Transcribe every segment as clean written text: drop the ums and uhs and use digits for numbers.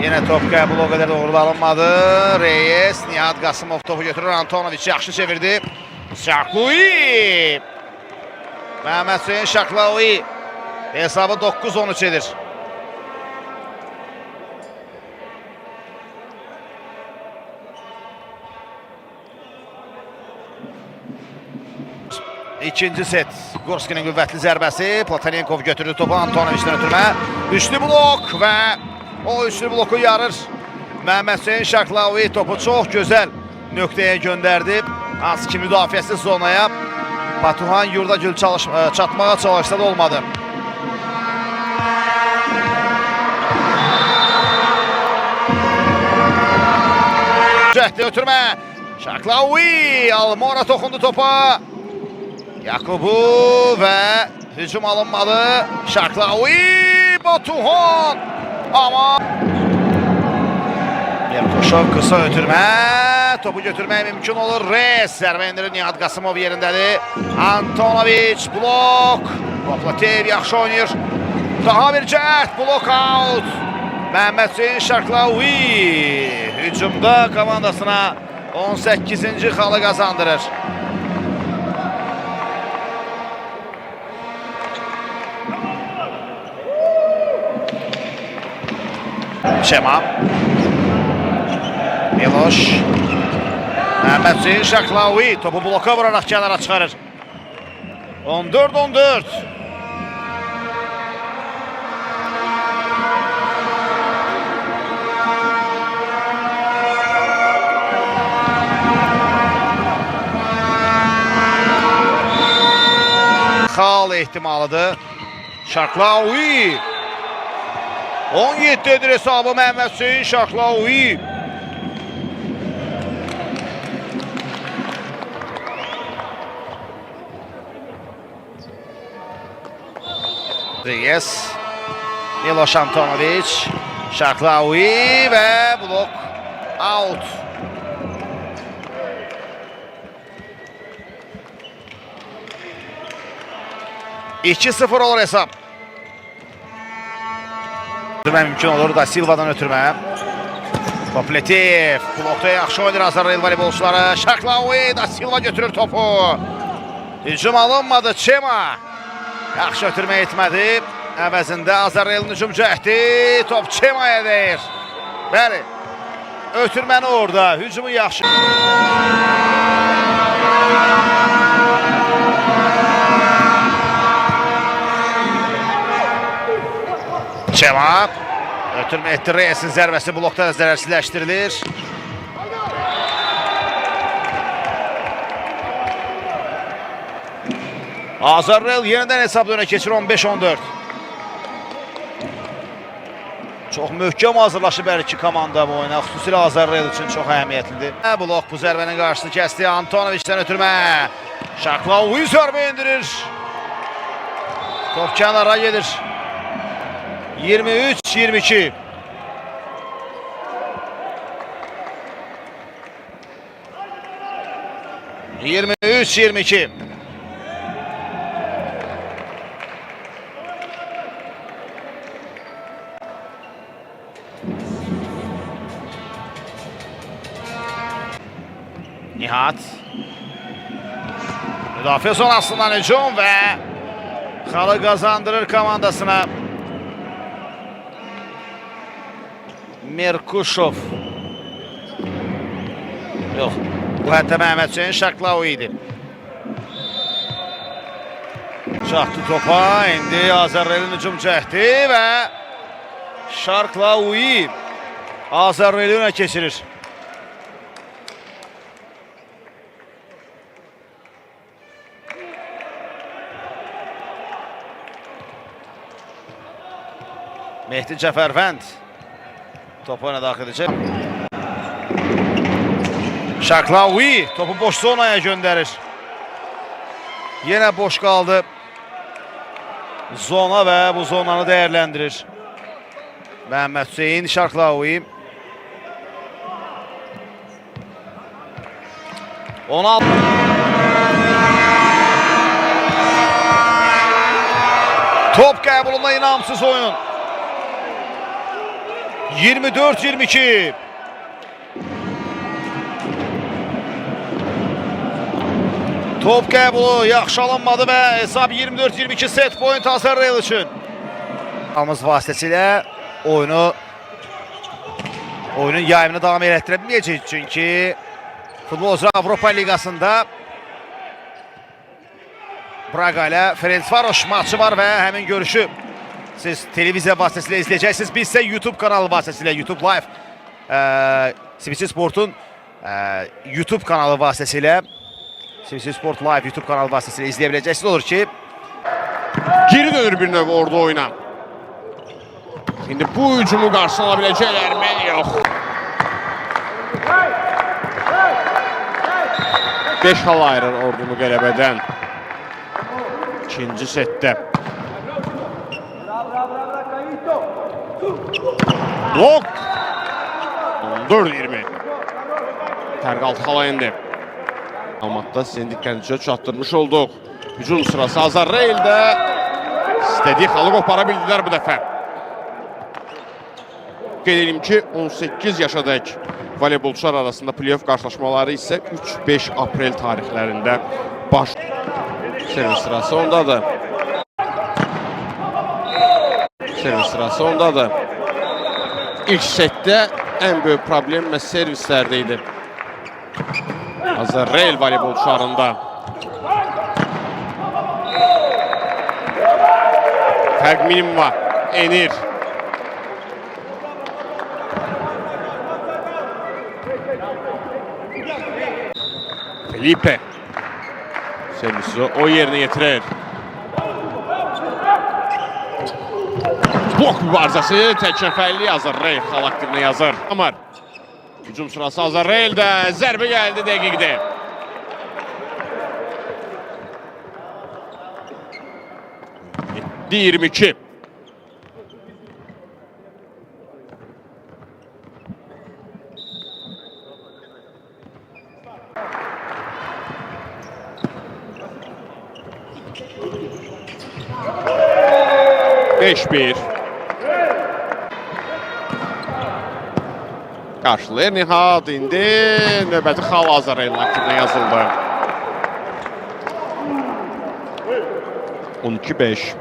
Yine top qəbul o kadar doğru alınmadı. Reyes, Nihat Qasımov topu götürür. Antonoviç yaxşı çevirdi. Şaklaoui. Mehmet Hüseyin Şaklaoui. Hesabı 9-13 edir. İkinci set. Gorski'nin qüvvətli zərbəsi. Platonenkov götürdü topu Antonoviç'dən ötürmə. Üçlü blok və o üçlü bloku yarır. Mehmet Hüseyin Şaklaoui topu çox gözəl nöqtəyə göndərdi. Az ki müdafiəsiz zonaya. Batuhan Yurdagül çatmağa çalışsa da olmadı. Cəhdi ötürmə. Şaklaoui. Almora toxundu topa. Yakubu və hücum alınmalı. Şaklaoui. Batuhan. Ama Yerkoşov kısa ötürmə. Topu götürmək mümkün olur. Reyes zərbə indirir. Nihat Qasımov yerindədir. Antonoviç blok. Poplatev yaxşı oynayır. Daha bir cəhd. Blok out. Mehmet Hüseyin Şaklaoui hücumda komandasına 18-ci xalı qazandırır. Şema. Miloş. Mehmet Hüseyin Şaklaoui topu bloka vurarak kenara çıkarır. 14-14. Xal ehtimalıdır. Şaklaoui. 17'dir hesabı Mehmet Hüseyin Şaklaoui. Reyes. Miloš Antonoviç. Şaklaoui ve blok out. (2-0) olur hesap. Mümkün olur da Silva'dan ötürmə. Popletiv. Blokda yaxşı oynayır Azarrayıl voleybolçuları. Şaklaoui da Silva götürür topu. Hücum alınmadı. Çema. Yaxşı ötürmə etmədi. Əvəzində Azarrayılın hücum cəhdi. Top Çema'ya deyir. Bəli. Ötürməni orada. Hücumu yaxşı. Çema. Ötürmə etdi. Reyes'in zərbəsi blokda zərərsizləşdirilir. Azarrayıl yenidən hesabda önə keçir 15-14. Çox möhkəm hazırlaşıb hər iki komanda bu oyuna. Xüsusilə Azarrayıl üçün çox əhəmiyyətlidir. Blok bu zərbənin qarşısını kəsdi. Antonoviç'dən ötürmə. Şaklaoui zərbə indirir. Top kənara gedir. 23-22. Nihat. Müdafiə zonasından hücum və xalı qazandırır komandasına. Merkuşov. Yox. Bu hətta Mehmet Hüseyin Şaklaoui-dir. Çatdı topa. İndi Azarrayılın hücum cəhdi və Şaklaoui Azarrayılı önə keçirir. Mehdi Cəfərvənd topu önə daxil edəcək. Şaklaoui topu boş zonaya göndərir. Yenə boş qaldı. Zona və bu zonanı dəyərləndirir. Mehmet Hüseyin Şaklaoui. 16. Top qəbulunda inamsız oyun. 24-22. Top qəbulu yaxşı alınmadı və hesab 24-22 set point Azərbaycan üçün. Alımız vasitəsilə oyunun yayımını davam etdirə bilməyəcək. Çünki Futbolcular Avropa Liqasında Braga ilə Ferencvaroş maçı var və həmin görüşü siz televiziya vasitəsilə izləyəcəksiniz. Biz isə YouTube kanalı vasitəsilə, YouTube Live, CBC Sport'un YouTube kanalı vasitəsilə, CBC Sport Live YouTube kanalı vasitəsilə izləyə biləcəksiniz. Olur ki, geri dönür bir növ orada oyuna. Şimdi bu hücumu qarşı ala biləcəklər mi? Yox. 5 hal ayırır ordunu qələbədən. İkinci setdə. Blok. 14-20. Fərq 6 hala indi. Amatda sizin diqqətinizə çatdırmış olduq. Hücum sırası Azarreil'də. İstədiyi halı qopara bildilər bu dəfə. Qeyd edelim ki, 18 yaşadək voleybolçular arasında playoff qarşılaşmaları isə 3-5 aprel tarixlərində baş. Servis sırası ondadır. Servis sırası ondadır. İlk setdə ən böyük problem məhz servislərdə idi. Azarreil voleybolçularında. Fərq minimum var. Enir. Felipe. Servisi o yerine getirir. Blok mübarizəsi, tək nəfərli Azarreil xal aktivini yazır. Amar. Hücum sırası Azarreil'də. Zərbə gəldi dəqiqdə. %22. Beş-bir. Qarşılayır Nihat. İndi növbəti xal Azarreil'in aktivine yazıldı. 12-5.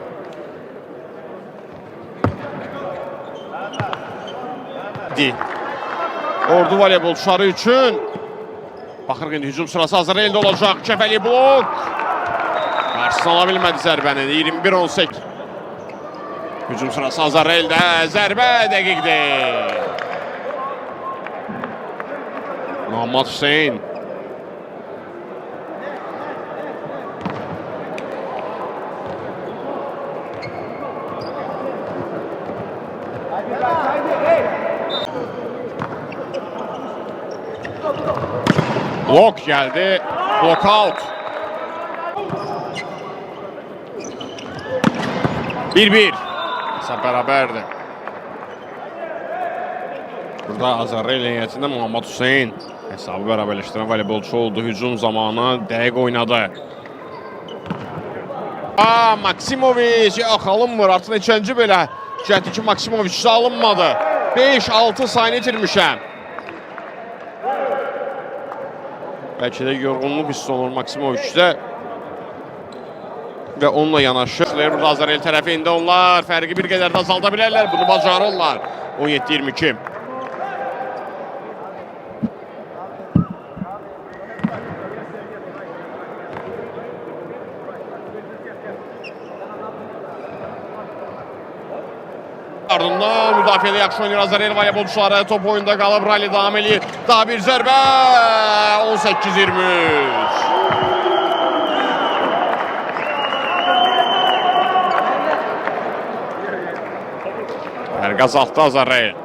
Ordu voleybolçuları üçün baxırıq indi hücum sırası Azarreil'də olacaq. Kəfəli blok. Qarşısına ala bilmədi zərbənin. 21-18. Hücum sırası Azarreil'də. Zərbə dəqiqdir. Muhammed Hüseyin. Blok geldi. Blockout. 1-1. Hesap beraberdi. Burada Azarreil heyətində Muhammed Hüseyin hesabı beraberləşdirən voleybolçu oldu. Hücum zamanı dəqiq oynadı. Maksimovic alınmır. Artıq neçənci belə cəhdi ki Maksimovic alınmadı. 5-6 saniyə itirmişəm. Belki de yorğunluq hissi olur Maksimovic'də. Və onunla yanaşı. Burada Azarreil tərəfində onlar fərqi bir qədər də azalda bilərlər. Bunu bacarırlar. 17-22. Ardından müdafiədə yaxşı oynayır Azarreil voleybolçuları. Top oyunda qalıb. Rally davam edir. Daha bir zərbə. 18-23. Fərq azaltdı Azarreil.